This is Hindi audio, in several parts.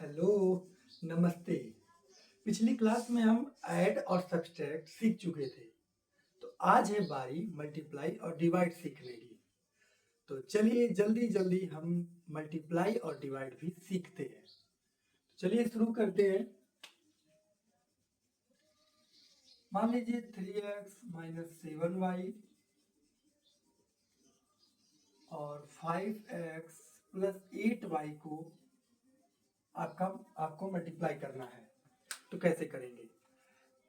हेलो, नमस्ते। पिछली क्लास में हम ऐड और सब्सट्रैक्ट सीख चुके थे। तो आज है बारी मल्टीप्लाई और डिवाइड सीखने की। तो चलिए जल्दी जल्दी हम मल्टीप्लाई और डिवाइड भी सीखते हैं। तो चलिए शुरू करते हैं। मान लीजिए 3x माइनस 7y और 5x प्लस 8y को आपको मल्टीप्लाई करना है। तो कैसे करेंगे?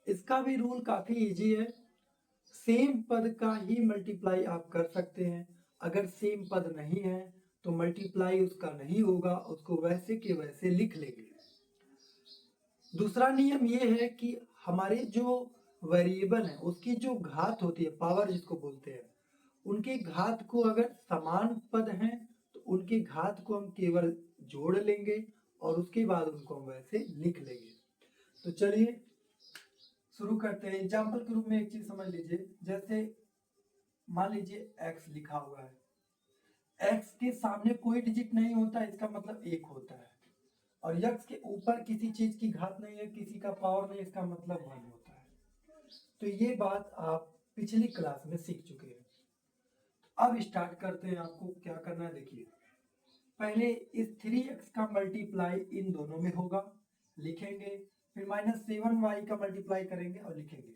इसका भी रूल काफी इजी है। सेम पद का ही मल्टीप्लाई आप कर सकते हैं। अगर सेम पद नहीं है तो मल्टीप्लाई उसका नहीं होगा, उसको वैसे के वैसे लिख लेंगे। दूसरा नियम ये है कि हमारे जो वेरिएबल है उसकी जो घात होती है, पावर जिसको बोलते हैं, उनके घात को अगर समान पद हैं तो उनके घात को हम केवल जोड़ लेंगे और उसके बाद उनको हम वैसे लिख लेंगे। तो चलिए शुरू करते हैं। एग्जाम्पल के रूप में एक चीज समझ लीजिए, जैसे मान लीजिए x लिखा हुआ है। x के सामने कोई डिजिट नहीं होता, इसका मतलब 1 होता है। और x के ऊपर किसी चीज की घात नहीं है, किसी का पावर नहीं, इसका मतलब 1 होता है। तो ये बात आप पिछली क्लास में सीख चुके हैं। अब स्टार्ट करते हैं। आपको क्या करना है, देखिए। पहले इस 3x का मल्टीप्लाई इन दोनों में होगा, लिखेंगे। फिर माइनस 7y का मल्टीप्लाई करेंगे और लिखेंगे।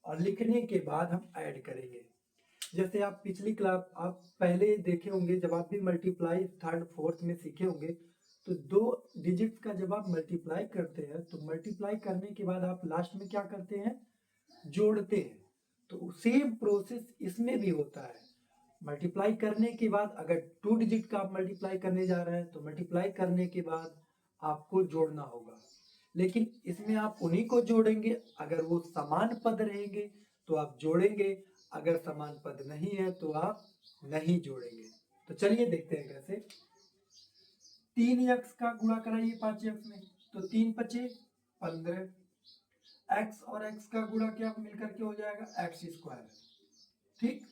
और लिखने के बाद हम ऐड करेंगे। जैसे आप पिछली क्लास आप पहले देखे होंगे, जब आप भी मल्टीप्लाई थर्ड फोर्थ में सीखे होंगे, तो 2 डिजिट्स का जब आप मल्टीप्लाई करते हैं तो मल्टीप्लाई करने के बाद आप लास्ट में क्या करते हैं, जोड़ते हैं। तो सेम प्रोसेस इसमें भी होता है। मल्टीप्लाई करने के बाद अगर 2 डिजिट का आप मल्टीप्लाई करने जा रहे हैं तो मल्टीप्लाई करने के बाद आपको जोड़ना होगा। लेकिन इसमें आप उन्हीं को जोड़ेंगे, अगर वो समान पद रहेंगे तो आप जोड़ेंगे, अगर समान पद नहीं है तो आप नहीं जोड़ेंगे। तो चलिए देखते हैं कैसे। 3x का गुणा कराइए 5x में, तो 3 पचे 15। x और x का गुणा क्या मिलकर के हो जाएगा x स्क्वायर, ठीक।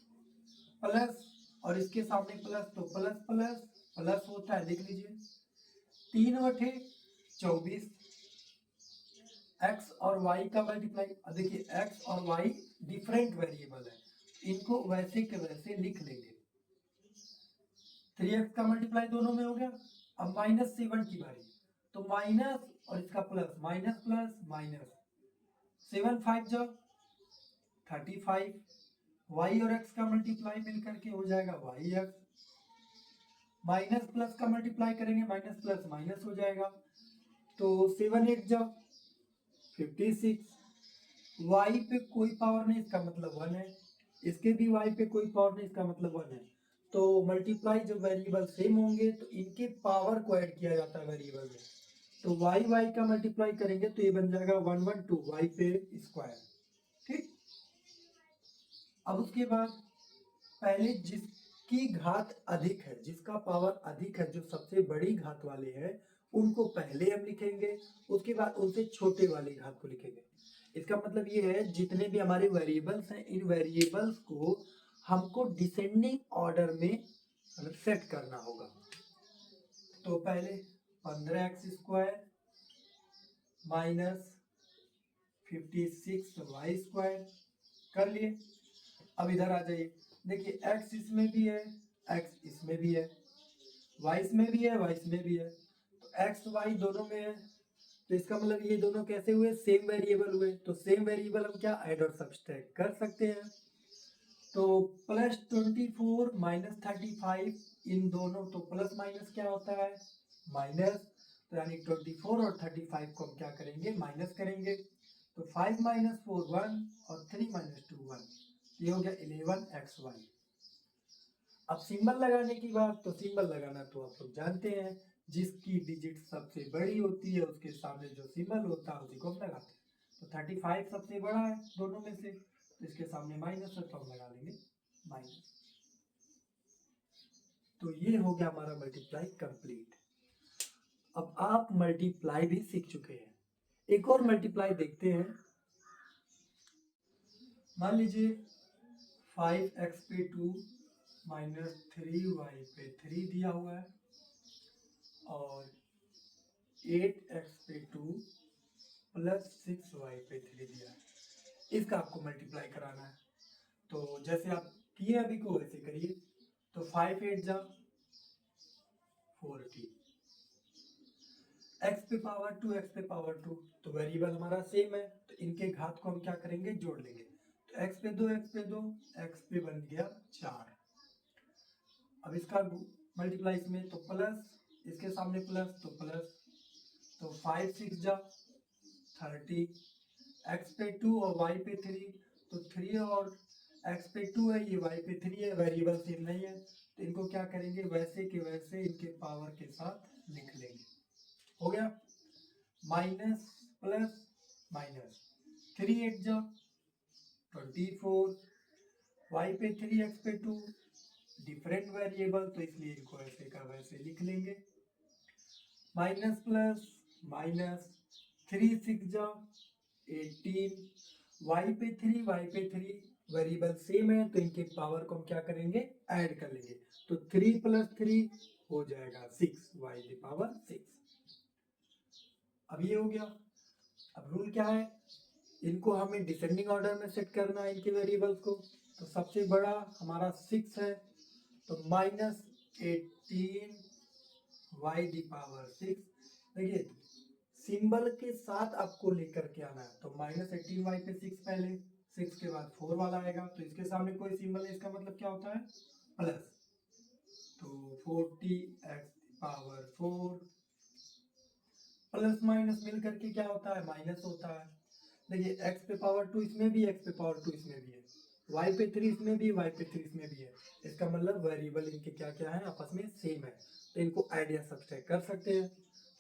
प्लस और इसके सामने प्लस, तो प्लस प्लस प्लस होता है, लिख लीजिए। 3/24। x और y का मल्टीप्लाई, देखिए x और y डिफरेंट वेरिएबल है, इनको वैसे के वैसे लिख लेंगे। 3x का मल्टीप्लाई दोनों में हो गया। अब -7 की बारी, तो माइनस और इसका प्लस, माइनस प्लस माइनस, 7 5 जा 35। y और x का मल्टीप्लाई मिलकर के हो जाएगा yx। माइनस प्लस का मल्टीप्लाई करेंगे, माइनस प्लस माइनस हो जाएगा, तो 7 8 जा 56। y पे कोई पावर नहीं, इसका मतलब 1 है। इसके भी y पे कोई पावर नहीं, इसका मतलब 1 है। तो मल्टीप्लाई जब वेरिएबल सेम होंगे तो इनके पावर को ऐड किया जाता है वेरिएबल में। तो y का मल्टीप्लाई करेंगे तो ये बन जाएगा 112 y पे स्क्वायर, ठीक। अब उसके बाद पहले जिसकी घात अधिक है, जिसका पावर अधिक है, जो सबसे बड़ी घात वाले हैं, उनको पहले हम लिखेंगे, उसके बाद उनसे छोटे वाली घात को लिखेंगे। इसका मतलब ये है, जितने भी हमारे वेरिएबल्स हैं, इन वेरिएबल्स को हमको डिसेंडिंग ऑर्डर में सेट करना होगा। तो पहले 15x square minus 56y square कर लिए। अब इधर आ जाइए, देखिए x इसमें भी है, x इसमें भी है, y इसमें भी है, y इसमें भी है, तो x y दोनों में है। तो इसका मतलब ये दोनों कैसे हुए, सेम वेरिएबल हुए। तो सेम वेरिएबल हम क्या ऐड और सब्सट्रैक्ट कर सकते हैं। तो +24 -35 इन दोनों, तो प्लस माइनस क्या होता है, माइनस। तो यानी 24 और 35 को हम क्या करेंगे, माइनस करेंगे। तो 5 - 4 1 और 3 - 2 1, ये हो गया 11xy। अब सिंबल लगाने की बात, तो सिंबल लगाना तो आप लोग जानते हैं, जिसकी डिजिट सबसे बड़ी होती है उसके सामने जो सिंबल होता है उसी को हम लगाते हैं। तो 35 सबसे बड़ा है दोनों में से, तो इसके सामने माइनस है तो हम लगा लेंगे माइनस। तो ये हो गया हमारा मल्टीप्लाई कंप्लीट। अब आप मल्टीप्लाई भी सीख चुके हैं, एक और मल्टीप्लाई देखते हैं। मान लीजिए 5x पे 2 -3y पे 3 दिया हुआ है, और 8x/2 प्लस 6y/3 दिया है, इसका आपको मल्टीप्लाई कराना है। तो जैसे आप किए अभी को वैसे करिए। तो 5 8 जा 40, x पे पावर 2 x पे पावर 2, तो वेरिएबल हमारा सेम है, तो इनके घात को हम क्या करेंगे, जोड़ लेंगे। तो x पे 2 x पे 2 x पे बन गया 4। अब इसका मल्टीप्लाई इसमें, तो प्लस, इसके सामने प्लस तो प्लस, तो 5 6 जा 30, x पे 2 और y पे 3, तो 3 और x पे 2 है, ये y पे 3 है, वेरिएबल सेम नहीं है, तो इनको क्या करेंगे, वैसे के वैसे इनके पावर के साथ लिख लेंगे। हो गया, माइनस प्लस माइनस, 3 8 जा 24, y पे 3 x पे 2, डिफरेंट वेरिएबल, तो इसलिए इनको ऐसे का वैसे लिख लेंगे। माइनस प्लस माइनस, 3 6 जा 18, y पे 3 वेरिएबल सेम है, तो इनके पावर को हम क्या करेंगे, ऐड कर लेंगे। तो 3 + 3 हो जाएगा 6 y⁴ 6। अब ये हो गया। अब रूल क्या है, इनको हमें डिसेंडिंग ऑर्डर में सेट करना है इनके वेरिएबल्स को। तो सबसे बड़ा हमारा 6 है, तो -18 y⁴ 6। देखिए सिंबल के साथ आपको लेकर के आना है, तो -18 y पे 6 पहले, 6 के बाद 4 वाला आएगा, तो इसके सामने कोई सिंबल है, इसका मतलब क्या होता है, प्लस। तो 40x⁴ प्लस माइनस मिल करके क्या होता है, माइनस होता है। देखिए x पे पावर 2 इसमें भी, x पे पावर 2 इसमें भी है, y पे 3 इसमें भी, y पे 3 इसमें भी है। इसका मतलब वेरिएबल इनके क्या क्या है, आपस में सेम है, तो इनको ऐड या सब्ट्रैक्ट कर सकते हैं।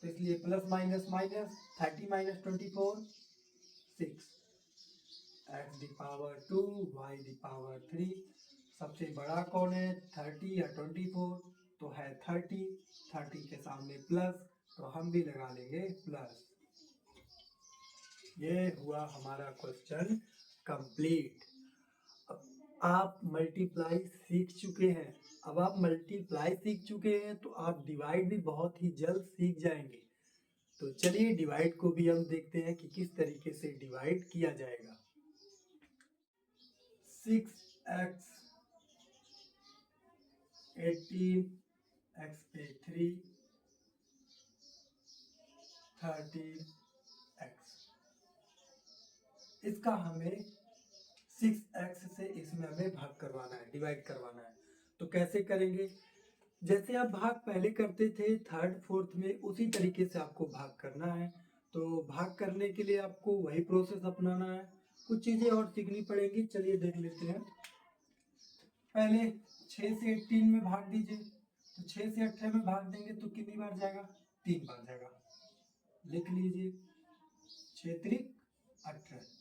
तो इसलिए plus minus minus, 30 - 24 6, x⁴ 2 y⁴ 3। सबसे बड़ा कौन है, 30 या 24, तो है 30, 30 के सामने प्लस, तो हम भी लगा लेंगे प्लस। ये हुआ हमारा क्वेश्चन कंप्लीट। अब आप मल्टीप्लाई सीख चुके हैं, अब आप मल्टीप्लाई सीख चुके हैं तो आप डिवाइड भी बहुत ही जल्द सीख जाएंगे। तो चलिए डिवाइड को भी हम देखते हैं कि किस तरीके से डिवाइड किया जाएगा। 6x 18 x पे 3 30x, इसका हमें 6x से इसमें हमें भाग करवाना है, डिवाइड करवाना है। तो कैसे करेंगे, जैसे आप भाग पहले करते थे थर्ड फोर्थ में, उसी तरीके से आपको भाग करना है। तो भाग करने के लिए आपको वही प्रोसेस अपनाना है, कुछ चीजें और सीखनी पड़ेंगी, चलिए देख लेते हैं। पहले 6 से 18 में भाग दीजिए, तो 6 से 18 में भाग देंगे तो कितनी बार जाएगा, 3 बार जाएगा। लिख लीजिए 6 त्रिक 18।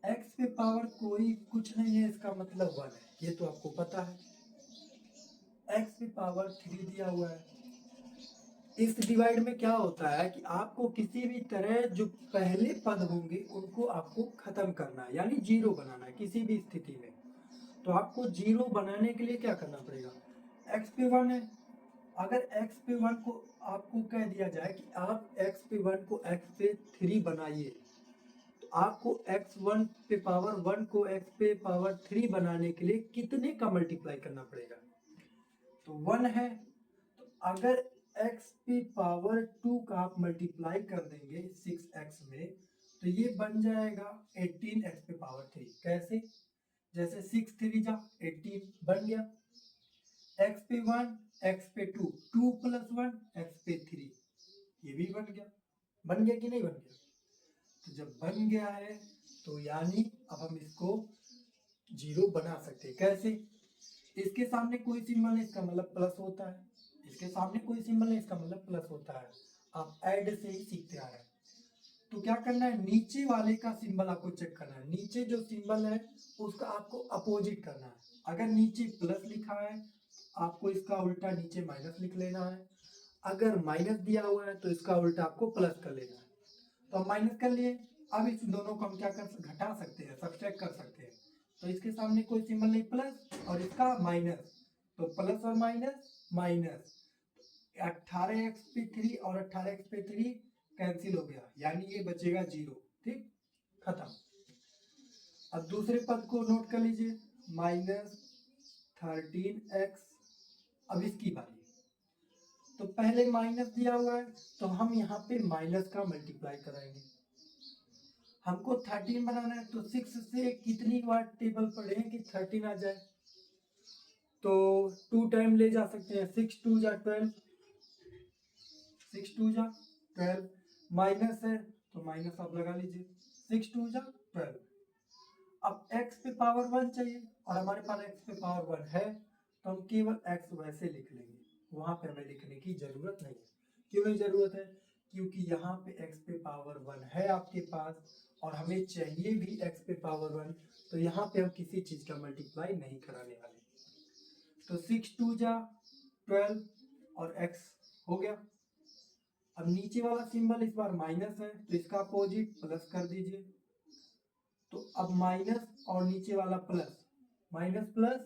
x पे पावर कोई कुछ नहीं है, इसका मतलब 1 है, ये तो आपको पता है। x पे पावर 3 दिया हुआ है। इस डिवाइड में क्या होता है कि आपको किसी भी तरह जो पहले पद होंगे उनको आपको खत्म करना है, यानी जीरो बनाना है किसी भी स्थिति में। तो आपको जीरो बनाने के लिए क्या करना पड़ेगा, x पे 1 है, अगर x पे 1 को आपको कह दिया जाए कि आप x पे 1 को x पे 3 बनाइए, तो आपको x1 पे पावर 1 को x पे पावर 3 बनाने के लिए कितने का मल्टीप्लाई करना पड़ेगा, तो 1 है। तो अगर x पे पावर 2 का आप मल्टीप्लाई कर देंगे 6x में, तो ये बन जाएगा 18x पे पावर 3। कैसे, जैसे 6 3 जा 18 बन गया, x पे 1 x पे 2 2 + 1 x पे 3, ये भी बन गया। बन गया कि नहीं बन गया, तो जब बन गया है तो यानी अब हम इसको जीरो बना सकते हैं। कैसे, इसके सामने कोई सिंबल है, इसका मतलब प्लस होता है, इसके सामने कोई सिंबल है, इसका मतलब प्लस होता है। आप ऐड से ही सीखते आ रहे हैं। तो क्या करना है, नीचे वाले का सिंबल आपको चेक करना है, नीचे जो सिंबल है उसका आपको अपोजिट करना है। अगर नीचे प्लस लिखा है आपको इसका उल्टा नीचे माइनस लिख लेना है, अगर माइनस दिया हुआ है तो इसका उल्टा आपको प्लस कर लेना है। तो हम माइनस कर लिए, अब इस दोनों को हम क्या कर घटा सकते हैं, सब्ट्रैक्ट कर सकते हैं। तो इसके सामने कोई सिंबल नहीं प्लस और इसका माइनस, तो प्लस और माइनस माइनस, 18x/3 और 18x/3 कैंसिल हो गया, यानी ये बचेगा 0। ठीक, खत्म। अब दूसरे पद को नोट कर लीजिए, -13x। अब इसकी बारी, तो पहले माइनस दिया हुआ है तो हम यहाँ पे माइनस का मल्टीप्लाई कराएंगे। हमको 13 बनाना है तो 6 से कितनी बार टेबल पढ़े कि 13 आ जाए, तो 2 टाइम ले जा सकते हैं। 6 2 जा 12, 6 2 जा 12, माइनस है तो माइनस आप लगा लीजिए, 6 2 जा 12। अब x पे पावर 1 चाहिए और हमारे पास x पे पावर 1 है, तो हम केवल x वैसे लिख लेंगे, वहां पे हमें लिखने की जरूरत नहीं है। क्यों नहीं जरूरत है? क्योंकि यहाँ पे x पे पावर 1 है आपके पास और हमें चाहिए भी x पे पावर 1, तो यहाँ पे हम किसी चीज का मल्टीप्लाई नहीं कराने वाले। तो 6 2 जा 12 और x हो गया। अब नीचे वाला सिंबल इस बार माइनस है तो इसका अपोजिट प्लस कर दीजिए। तो अब माइनस और नीचे वाला प्लस, माइनस प्लस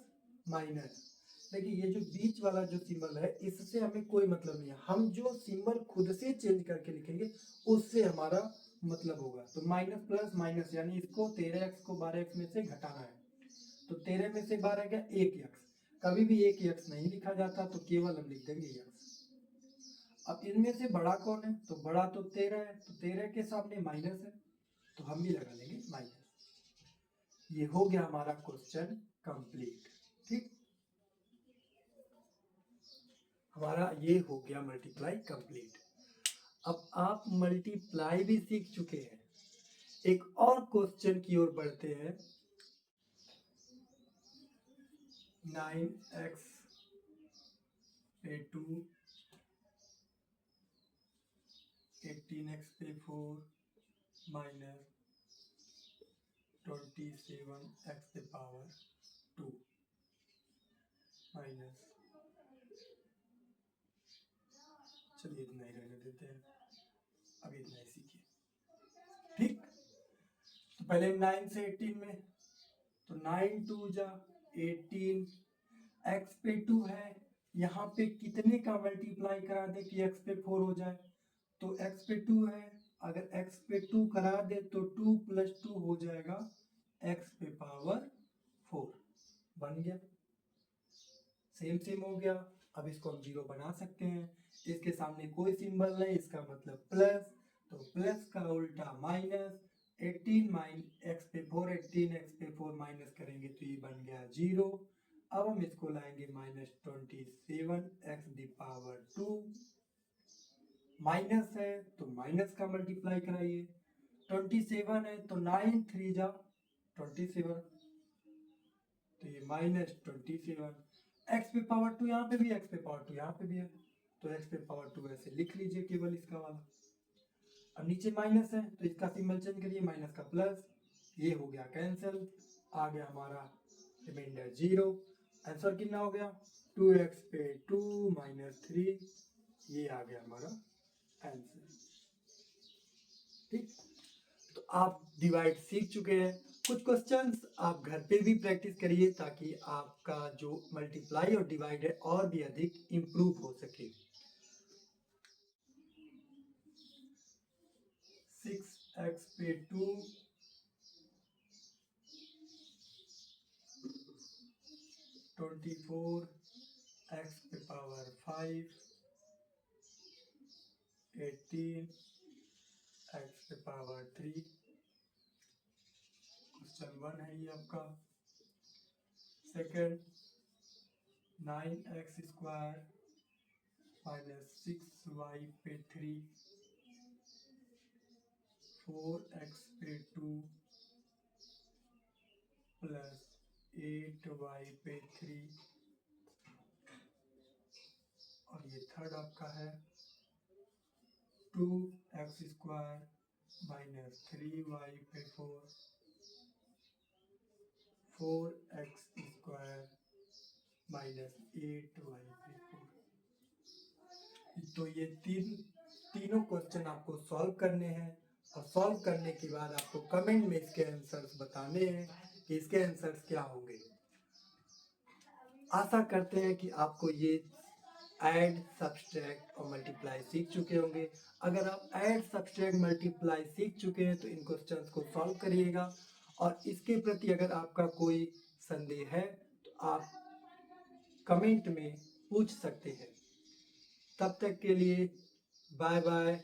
माइनस। देखिए ये जो बीच वाला जो सिंबल है इससे हमें कोई मतलब नहीं है, हम जो सिंबल खुद से चेंज करके लिखेंगे उससे हमारा मतलब होगा। तो माइनस प्लस माइनस, यानी इसको 13x को 12x में से घटाना है, तो 13 में से 12 गया 1x। कभी भी 1x नहीं लिखा जाता तो केवल हम लिख देंगे x। अब इनमें से बड़ा कौन है? तो बड़ा तो 13 है, तो 13 के सामने माइनस है तो हम भी लगा लेंगे माइनस। ये हो गया हमारा क्वेश्चन कंप्लीट। ठीक, हमारा ये हो गया मल्टीप्लाई कंप्लीट। अब आप मल्टीप्लाई भी सीख चुके हैं, एक और क्वेश्चन की ओर बढ़ते हैं। 9x पे 2, 18x पे 4 माइनस 27x पे पावर 2 माइनस, चलिए इतना ही रहने देते हैं, अब इतना ही सीखिए। ठीक, तो पहले 9 से 18 में, तो 9 2 जा 18, x पे 2 है, यहाँ पे कितने का मल्टीप्लाई करा दे कि x पे 4 हो जाए? तो x पे 2 है, अगर x पे 2 करा दे तो 2 + 2 हो जाएगा x पे पावर 4, बन गया। सेम सेम हो गया। अब इसको हम 0 बना सकते हैं, इसके सामने कोई सिंबल नहीं, इसका मतलब प्लस, तो प्लस का उल्टा माइनस। 18 x पे 4, 18x पे 4 माइनस करेंगे तो ये बन गया 0। अब हम इसको लाएंगे -27x दी पावर 2, माइनस है तो माइनस का मल्टीप्लाई कराइए। 27 है तो 9 3 जा 27, तो ये -27। x पे पावर 2 यहाँ पे भी, x पे पावर 2 यहाँ पे भी है, तो x पे पावर 2 ऐसे लिख लीजिए केवल इसका वाला। अब नीचे माइनस है तो इसका सिंबल चेंज करिए, माइनस का प्लस, ये हो गया कैंसिल, आ गया हमारा रिमाइंडर 0। आंसर कितना हो गया? 2x पे 2 -3, ये आ गया हमारा आंसर। ठीक, तो आप डिवाइड सीख चुके हैं। कुछ क्वेश्चंस आप घर पे भी प्रैक्टिस करिए ताकि आपका जो मल्टीप्लाई और डिवाइड है और भी अधिक इम्प्रूव हो सके। 6x पे 2, 24x पे पावर 5, 18x पे पावर 3। क्वेश्चन 1 है ये आपका। सेकंड, 9x स्क्वायर -6y पे 3, 4x पे 2 प्लस 8y पे 3, और ये थर्ड आपका है 2x स्क्वायर -3y पे 4, 4x स्क्वायर -8y पे 4। तो ये तीनों क्वेश्चन आपको सॉल्व करने हैं, और सॉल्व करने के बाद आपको कमेंट में इसके आंसर्स बताने हैं कि इसके आंसर्स क्या होंगे। आशा करते हैं कि आपको ये ऐड, सब्सट्रैक्ट और मल्टीप्लाई सीख चुके होंगे। अगर आप ऐड, सब्सट्रैक्ट, मल्टीप्लाई सीख चुके हैं तो इन क्वेश्चंस को सॉल्व करिएगा, और इसके प्रति अगर आपका कोई संदेह है तो आप कमेंट में पूछ सकते हैं। तब तक के लिए बाय बाय।